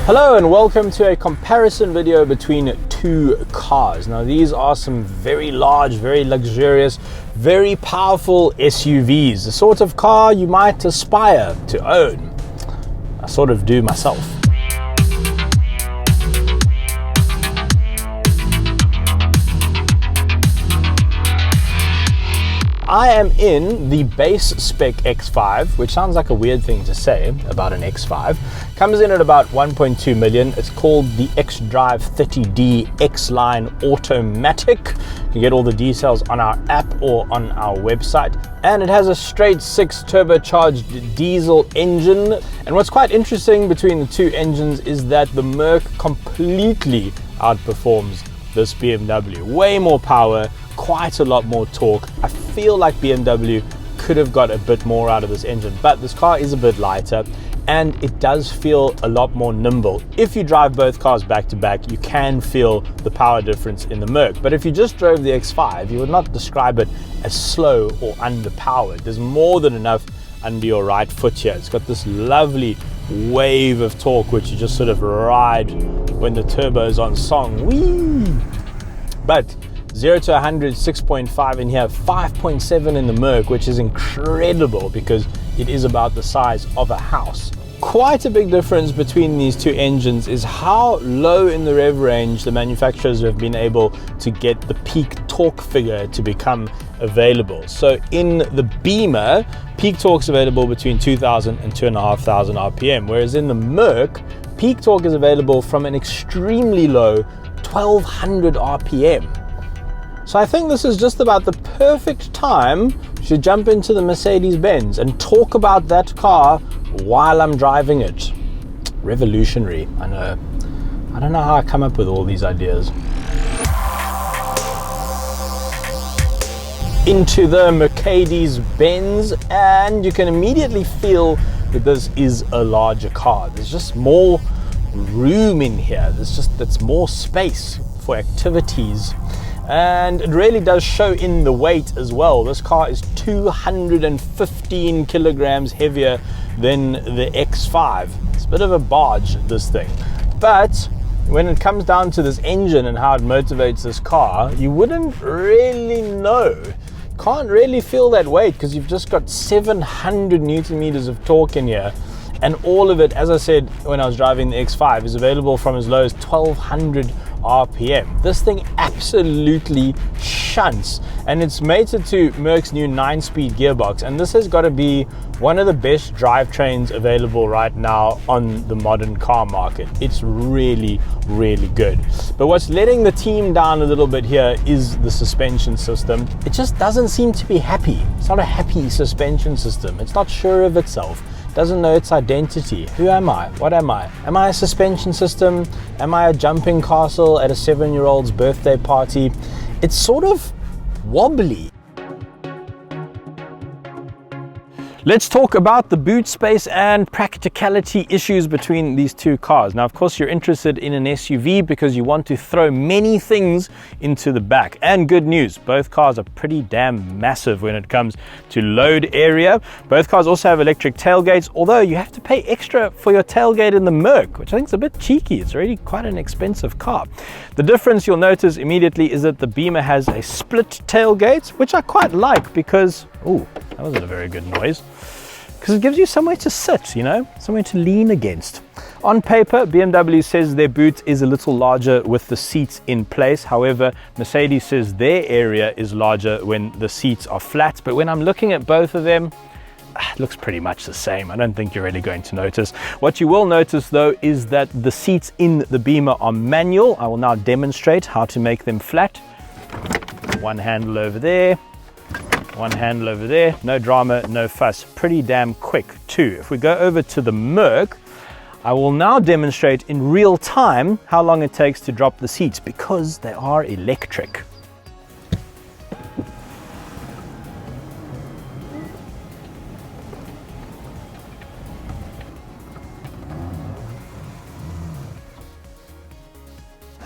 Hello and welcome to a comparison video between two cars. Now these are some very large, very luxurious, very powerful SUVs, the sort of car you might aspire to own. I sort of do myself. I am in the Base Spec X5, which sounds like a weird thing to say about an X5. Comes in at about 1.2 million. It's called the xDrive 30D X-Line Automatic. You can get all the details on our app or on our website. And it has a straight 6 turbocharged diesel engine. And what's quite interesting between the two engines is that the Merc completely outperforms this BMW. Way more power, quite a lot more torque. I feel like BMW could have got a bit more out of this engine, but this car is a bit lighter and it does feel a lot more nimble. If you drive both cars back to back, you can feel the power difference in the Merc. But if you just drove the X5, you would not describe it as slow or underpowered. There's more than enough under your right foot here. It's got this lovely wave of torque which you just sort of ride when the turbo is on song. Whee! But 0 to 100, 6.5 in here, 5.7 in the Merc, which is incredible because it is about the size of a house. Quite a big difference between these two engines is how low in the rev range the manufacturers have been able to get the peak torque figure to become available. So in the Beamer, peak torque is available between 2,000 and 2,500 RPM, whereas in the Merc, peak torque is available from an extremely low 1,200 RPM. So I think this is just about the perfect time to jump into the Mercedes-Benz and talk about that car while I'm driving it. Revolutionary, I know. I don't know how I come up with all these ideas. Into the Mercedes-Benz, and you can immediately feel that this is a larger car. There's just more room in here. That's more space for activities. And it really does show in the weight as well. This car is 215 kilograms heavier than the X5. It's a bit of a barge, this thing. But when it comes down to this engine and how it motivates this car, you wouldn't really know. Can't really feel that weight because you've just got 700 Newton meters of torque in here. And all of it, as I said when I was driving the X5, is available from as low as 1,200 RPM. This thing absolutely shunts, and it's mated to Merc's new 9-speed gearbox, and this has got to be one of the best drivetrains available right now on the modern car market. It's really, really good. But what's letting the team down a little bit here is the suspension system. It just doesn't seem to be happy. It's not a happy suspension system. It's not sure of itself. Doesn't know its identity. Who am I? What am I? Am I a suspension system? Am I a jumping castle at a 7-year-old's birthday party? It's sort of wobbly. Let's talk about the boot space and practicality issues between these two cars. Now, of course, you're interested in an SUV because you want to throw many things into the back. And good news, both cars are pretty damn massive when it comes to load area. Both cars also have electric tailgates, although you have to pay extra for your tailgate in the Merc, which I think is a bit cheeky. It's already quite an expensive car. The difference you'll notice immediately is that the Beamer has a split tailgate, which I quite like because, ooh, that wasn't a very good noise. Because it gives you somewhere to sit, you know, somewhere to lean against. On paper, BMW says their boot is a little larger with the seats in place. However, Mercedes says their area is larger when the seats are flat. But when I'm looking at both of them, it looks pretty much the same. I don't think you're really going to notice. What you will notice though is that the seats in the Beamer are manual. I will now demonstrate how to make them flat. One handle over there. One handle over there, no drama, no fuss, pretty damn quick too. If we go over to the Merc, I will now demonstrate in real time how long it takes to drop the seats because they are electric.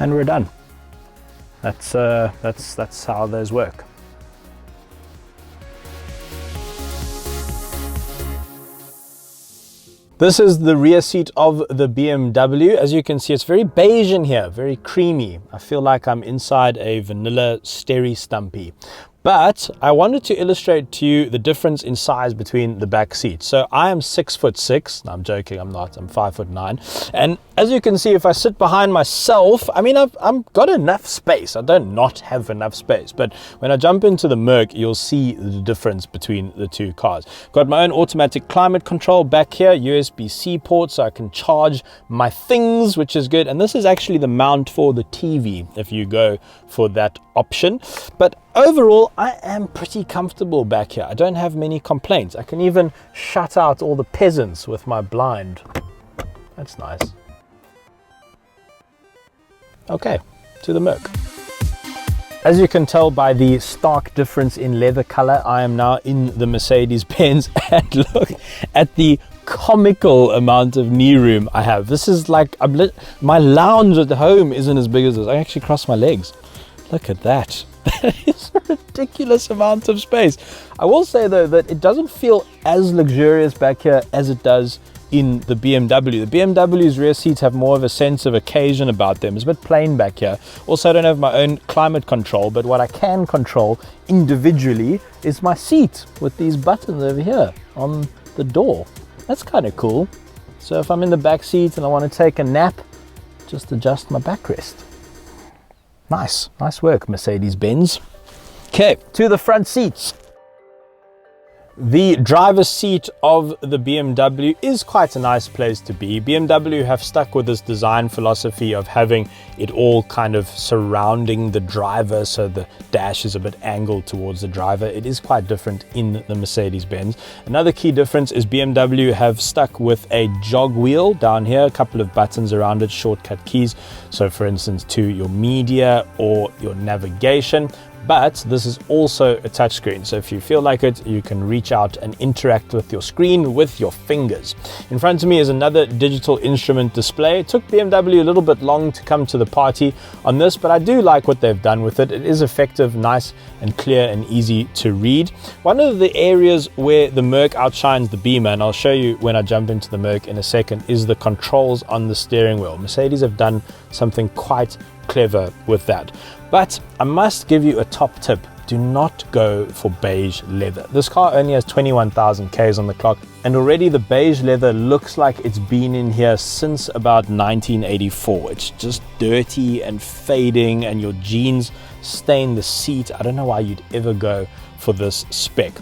And we're done. That's how those work. This is the rear seat of the BMW. As you can see, it's very beige in here, very creamy. I feel like I'm inside a vanilla Steri Stumpy. But I wanted to illustrate to you the difference in size between the back seats. So I am 6'6". No, I'm joking, I'm not. I'm 5'9". And as you can see, if I sit behind myself, I mean, I've got enough space. I don't not have enough space. But when I jump into the Merc, you'll see the difference between the two cars. Got my own automatic climate control back here, USB-C port, so I can charge my things, which is good. And this is actually the mount for the TV, if you go for that option. But overall, I am pretty comfortable back here. I don't have many complaints. I can even shut out all the peasants with my blind. That's nice. Okay, to the Merc. As you can tell by the stark difference in leather color, I am now in the Mercedes-Benz, and look at the comical amount of knee room I have. This is like, my lounge at home isn't as big as this. I actually cross my legs. Look at that. That is a ridiculous amount of space. I will say though that it doesn't feel as luxurious back here as it does in the BMW. The BMW's rear seats have more of a sense of occasion about them. It's a bit plain back here. Also, I don't have my own climate control, but what I can control individually is my seat with these buttons over here on the door. That's kind of cool. So if I'm in the back seat and I want to take a nap, just adjust my backrest. Nice work, Mercedes-Benz. Okay, to the front seats. The driver's seat of the BMW is quite a nice place to be. BMW have stuck with this design philosophy of having it all kind of surrounding the driver, so the dash is a bit angled towards the driver. It is quite different in the Mercedes-Benz. Another key difference is BMW have stuck with a jog wheel down here, a couple of buttons around it, shortcut keys. So for instance, to your media or your navigation. But this is also a touchscreen, so if you feel like it, you can reach out and interact with your screen with your fingers. In front of me is another digital instrument display. It took BMW a little bit long to come to the party on this, but I do like what they've done with it. It is effective, nice and clear and easy to read. One of the areas where the Merc outshines the Beamer, and I'll show you when I jump into the Merc in a second, is the controls on the steering wheel. Mercedes have done something quite clever with that. But I must give you a top tip. Do not go for beige leather. This car only has 21,000 Ks on the clock, and already the beige leather looks like it's been in here since about 1984. It's just dirty and fading, and your jeans stain the seat. I don't know why you'd ever go for this spec.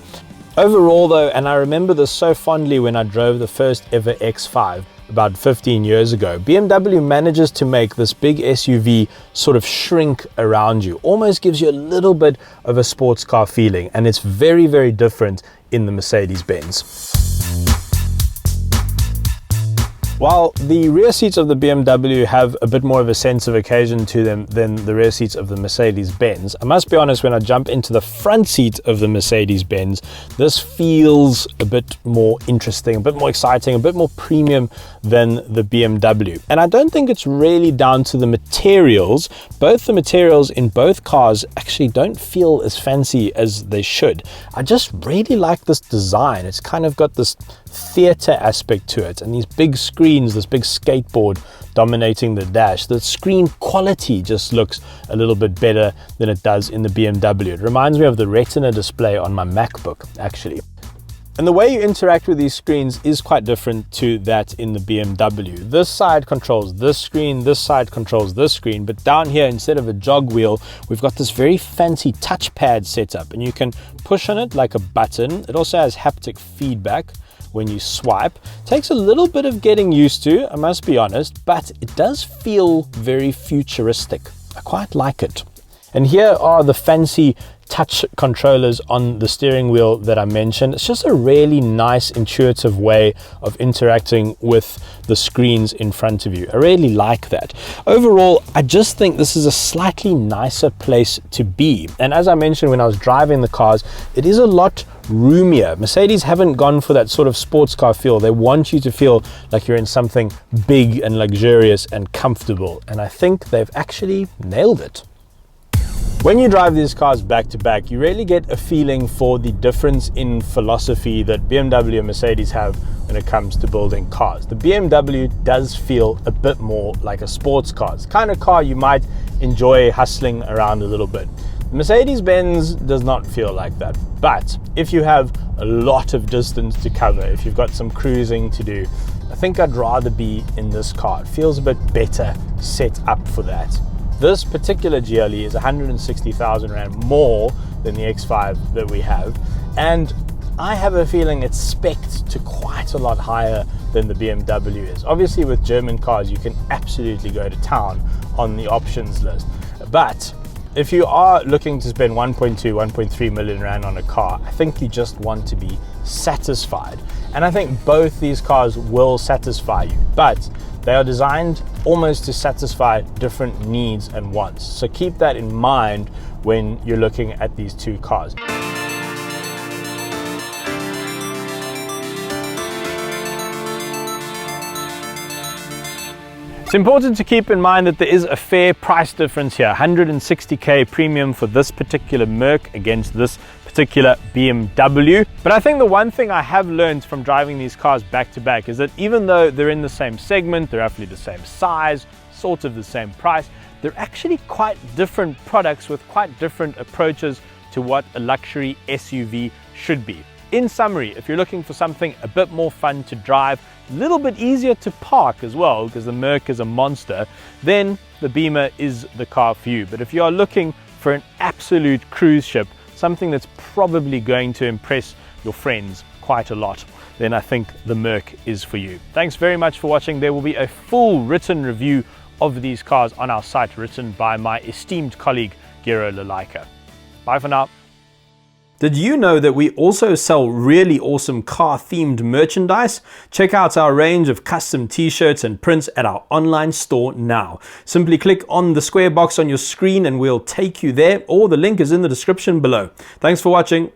Overall though, and I remember this so fondly when I drove the first ever X5 about 15 years ago, BMW manages to make this big SUV sort of shrink around you. Almost gives you a little bit of a sports car feeling, and it's very, very different in the Mercedes-Benz. While the rear seats of the BMW have a bit more of a sense of occasion to them than the rear seats of the Mercedes-Benz, I must be honest, when I jump into the front seat of the Mercedes-Benz, this feels a bit more interesting, a bit more exciting, a bit more premium than the BMW. And I don't think it's really down to the materials. Both the materials in both cars actually don't feel as fancy as they should. I just really like this design. It's kind of got this theater aspect to it, and these big screens, this big skateboard dominating the dash. The screen quality just looks a little bit better than it does in the BMW. It reminds me of the Retina display on my MacBook, actually. And the way you interact with these screens is quite different to that in the BMW. This side controls this screen, this side controls this screen, but down here, instead of a jog wheel, we've got this very fancy touchpad setup, and you can push on it like a button. It also has haptic feedback when you swipe. It takes a little bit of getting used to, I must be honest, but it does feel very futuristic. I quite like it. And here are the fancy touch controllers on the steering wheel that I mentioned. It's just a really nice, intuitive way of interacting with the screens in front of you. I really like that. Overall, I just think this is a slightly nicer place to be. And as I mentioned when I was driving the cars, it is a lot roomier. Mercedes haven't gone for that sort of sports car feel. They want you to feel like you're in something big and luxurious and comfortable. And I think they've actually nailed it. When you drive these cars back to back, you really get a feeling for the difference in philosophy that BMW and Mercedes have when it comes to building cars. The BMW does feel a bit more like a sports car. It's the kind of car you might enjoy hustling around a little bit. The Mercedes-Benz does not feel like that. But if you have a lot of distance to cover, if you've got some cruising to do, I think I'd rather be in this car. It feels a bit better set up for that. This particular GLE is 160,000 Rand more than the X5 that we have, and I have a feeling it's spec'd to quite a lot higher than the BMW is. Obviously with German cars you can absolutely go to town on the options list, but if you are looking to spend 1.2, 1.3 million Rand on a car, I think you just want to be satisfied. And I think both these cars will satisfy you, but they are designed almost to satisfy different needs and wants. So keep that in mind when you're looking at these two cars. It's important to keep in mind that there is a fair price difference here, 160k premium for this particular Merc against this particular BMW. But I think the one thing I have learned from driving these cars back to back is that even though they're in the same segment, they're roughly the same size, sort of the same price, they're actually quite different products with quite different approaches to what a luxury SUV should be. In summary, if you're looking for something a bit more fun to drive, a little bit easier to park as well, because the Merc is a monster, then the Beamer is the car for you. But if you are looking for an absolute cruise ship, something that's probably going to impress your friends quite a lot, then I think the Merc is for you. Thanks very much for watching. There will be a full written review of these cars on our site, written by my esteemed colleague, Ciro De Siena. Bye for now. Did you know that we also sell really awesome car-themed merchandise? Check out our range of custom t-shirts and prints at our online store now. Simply click on the square box on your screen and we'll take you there, or the link is in the description below. Thanks for watching.